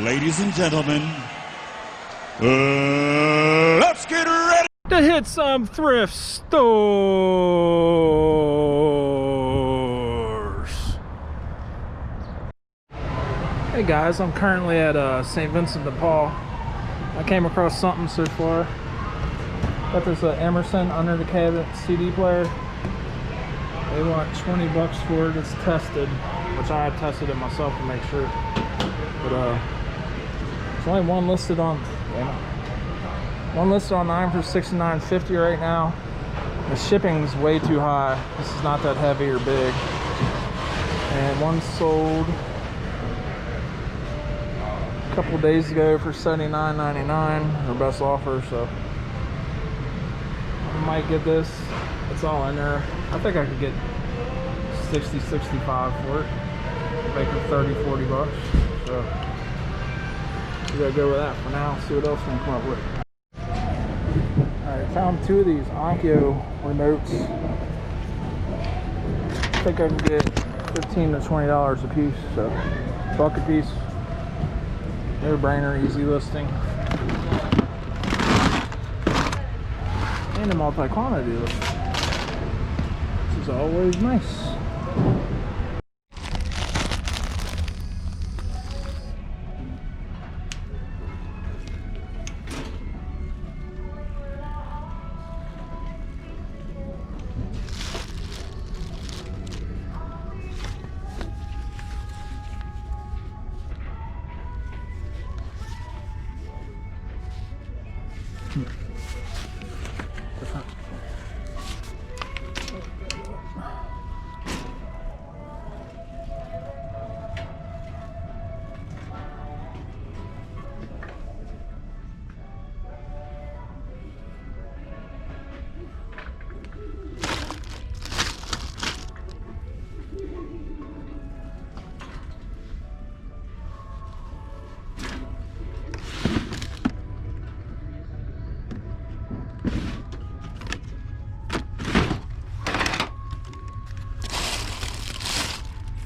Ladies and gentlemen, let's get ready to hit some thrift stores. Hey guys, I'm currently at St. Vincent de Paul. I came across something so far. Got this Emerson under the cabinet CD player. They want 20 bucks for it. It's tested, which I tested it myself to make sure. But there's only one listed on 9 for $69.50 right now. The shipping's way too high. This is not that heavy or big. And one sold a couple of days ago for $79.99, their best offer. So I might get this. It's all in there. I think I could get 60, 65 for it. Make it 30, 40 bucks. So we gotta go with that for now. See what else we can come up with. Alright, found two of these Onkyo remotes. I think I can get $15 to $20 a piece. So buck a piece. No brainer, easy listing. And a multi-quantity listing. This is always nice.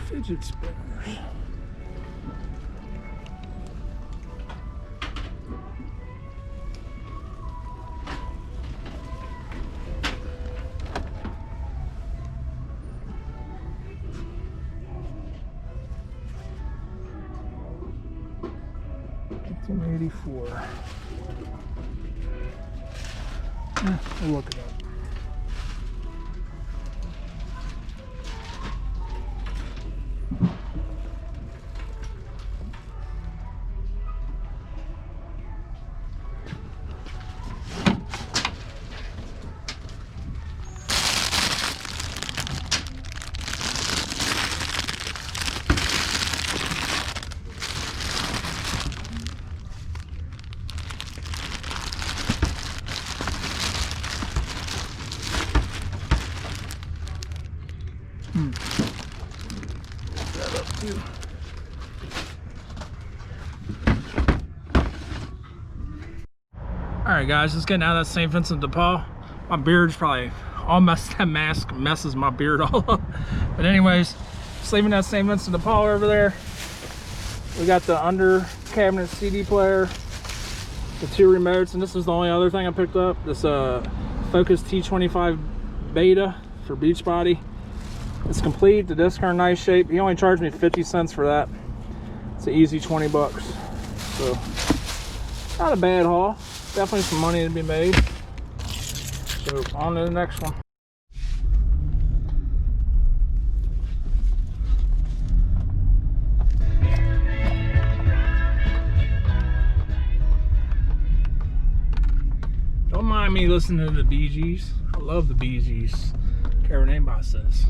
Fidget spinners. $18.84. We'll look it up. That up too. Alright guys, just getting out of that St. Vincent de Paul. My beard's probably all messed. That mask messes my beard all up. But anyways, just leaving that St. Vincent de Paul over there. We got the under cabinet CD player, the two remotes, and this is the only other thing I picked up. This Focus T25 Beta for Beachbody. It's complete. The discs are in nice shape. He only charged me 50 cents for that. It's an easy 20 bucks. So not a bad haul. Definitely some money to be made. So on to the next one. Don't mind me listening to the Bee Gees. I love the Bee Gees. I don't care what anybody says.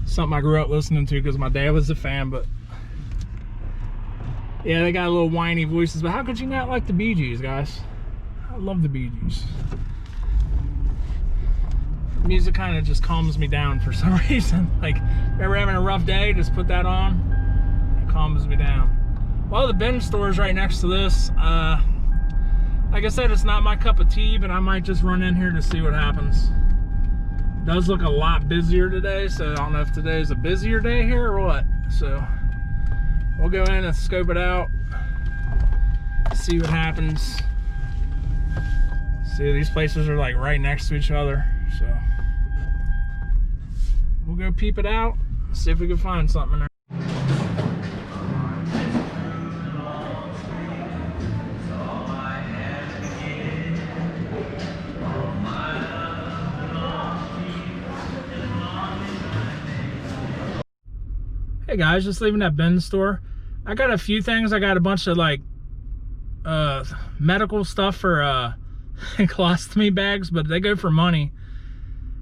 Something I grew up listening to because my dad was a fan, but yeah, they got a little whiny voices, but how could you not like the Bee Gees, guys? I love the Bee Gees. Music kind of just calms me down for some reason. Like, if you're ever having a rough day, just put that on. It calms me down. Well, the bin store is right next to this. Like I said, it's not my cup of tea, but I might just run in here to see what happens. It does look a lot busier today, so I don't know if today's a busier day here or what. So we'll go in and scope it out, see what happens. See, these places are like right next to each other, so we'll go peep it out, see if we can find something in there. Hey guys, just leaving that bin store. I got a few things. I got a bunch of like medical stuff for colostomy bags, but they go for money.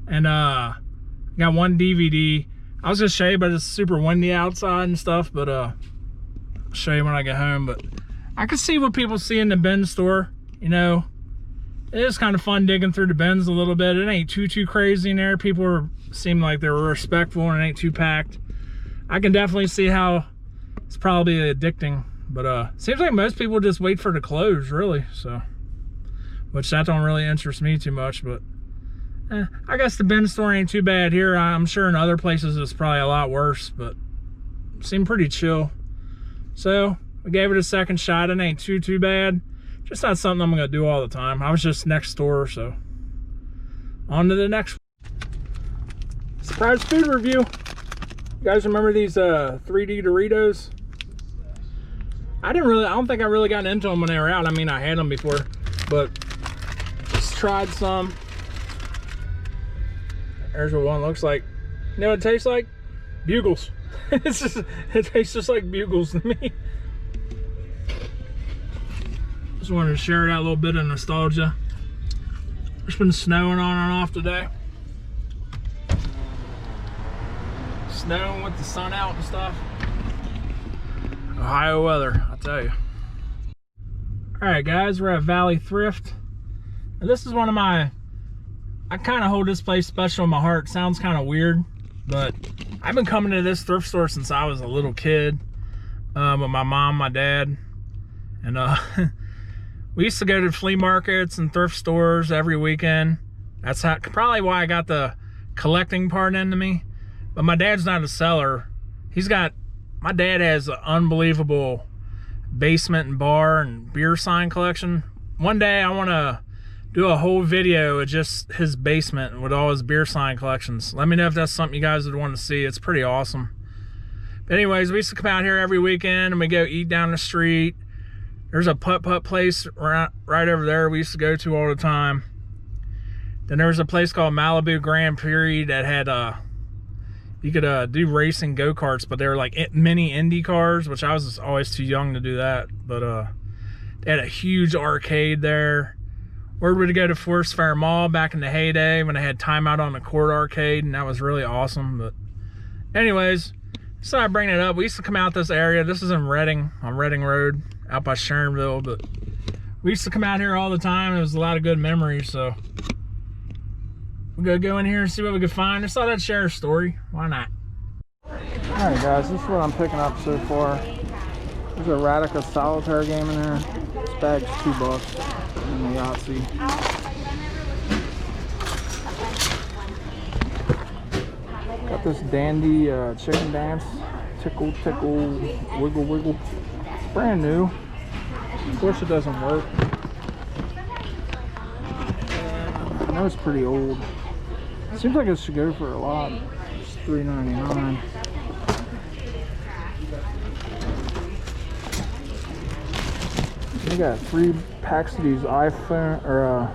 And got one DVD. I was gonna show you, but it's super windy outside and stuff, but I'll show you when I get home. But I can see what people see in the bin store. You know, it is kind of fun digging through the bins a little bit. It ain't too crazy in there. People seem like they're respectful and it ain't too packed. I can definitely see how it's probably addicting, but seems like most people just wait for it to close, really. So, which that don't really interest me too much, but I guess the bin store ain't too bad here. I'm sure in other places it's probably a lot worse, but seemed pretty chill. So we gave it a second shot. It ain't too bad. Just not something I'm gonna do all the time. I was just next door, so on to the next one. Surprise food review. You guys remember these 3D Doritos? I don't think I really got into them when they were out. I mean, I had them before, but just tried some. There's what one looks like. You know what it tastes like? Bugles. It tastes just like Bugles to me. Just wanted to share that little bit of nostalgia. It's been snowing on and off today. Snowing with the sun out and stuff. Ohio weather, I'll tell you. Alright guys, we're at Valley Thrift. And this is one of my, I kind of hold this place special in my heart. Sounds kind of weird, but I've been coming to this thrift store since I was a little kid with my mom, my dad, and we used to go to flea markets and thrift stores every weekend. That's probably why I got the collecting part into me. But my dad's not a seller. My dad has an unbelievable basement and bar and beer sign collection. One day I want to do a whole video of just his basement with all his beer sign collections. Let me know if that's something you guys would want to see. It's pretty awesome. But anyways, we used to come out here every weekend and we go eat down the street. There's a putt-putt place right over there we used to go to all the time. Then there was a place called Malibu Grand Prix that had you could do racing go-karts, but they were like mini Indy cars, which I was always too young to do that. But they had a huge arcade there. Where would go to Forest Fair Mall back in the heyday when they had Time Out on the Court arcade, and that was really awesome. But anyways, so I bring it up. We used to come out this area. This is in Reading, on Reading Road, out by Sharonville. But we used to come out here all the time. It was a lot of good memories, so we're gonna go in here and see what we can find. I thought I'd share a story. Why not? Alright guys, this is what I'm picking up so far. There's a Radica solitaire game in there. This bag's $2 in the Yahtzee. Got this dandy chicken dance. Tickle, tickle, wiggle, wiggle. It's brand new. Of course it doesn't work. I know it's pretty old. Seems like it should go for a lot. It's $3.99. We got 3 packs of these iPhone or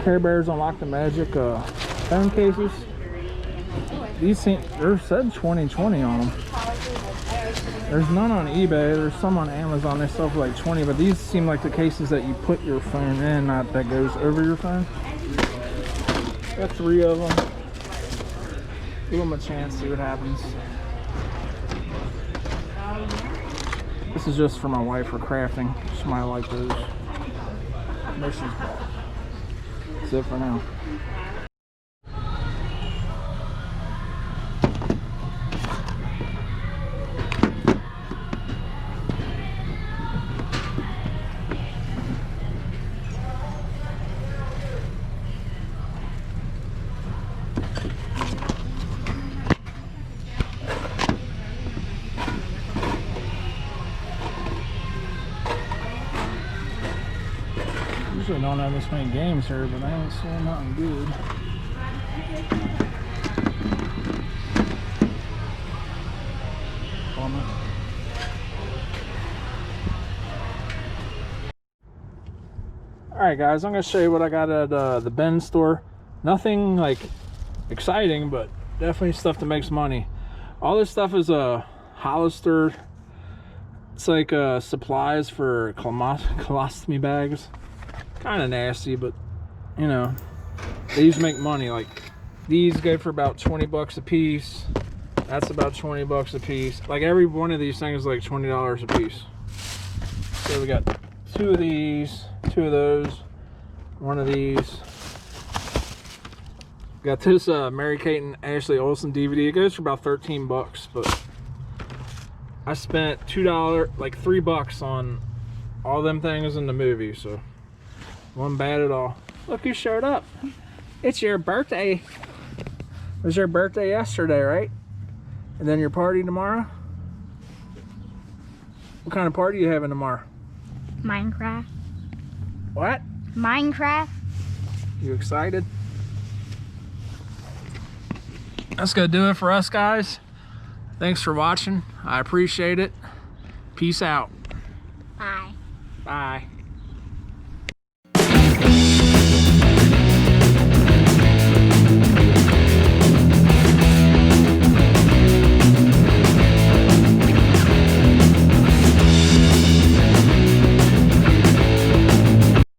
Care Bears Unlock the Magic phone cases. These seem, they're said 2020 on them. There's none on eBay. There's some on Amazon. They sell for like 20, but these seem like the cases that you put your phone in, not that goes over your phone. Got 3 of them. Give them a chance, see what happens. This is just for my wife for crafting. She might like those. No, she's bad. That's it for now. Usually don't have this many games here, but I ain't seen nothing good. Alright guys, I'm going to show you what I got at the Ben store. Nothing like exciting, but definitely stuff that makes money. All this stuff is Hollister. It's like supplies for colostomy bags. Kind of nasty, but you know, they usually make money. Like these go for about 20 bucks a piece. That's about 20 bucks a piece. Like every one of these things is like $20 a piece. So we got 2 of these, 2 of those, 1 of these. Got this Mary-Kate and Ashley Olsen DVD. It goes for about 13 bucks, but I spent $2, like $3 on all them things in the movie, so wasn't bad at all. Look who showed up. It's your birthday. It was your birthday yesterday, right? And then your party tomorrow? What kind of party are you having tomorrow? Minecraft. What? Minecraft. You excited? That's gonna do it for us, guys. Thanks for watching. I appreciate it. Peace out. Bye. Bye.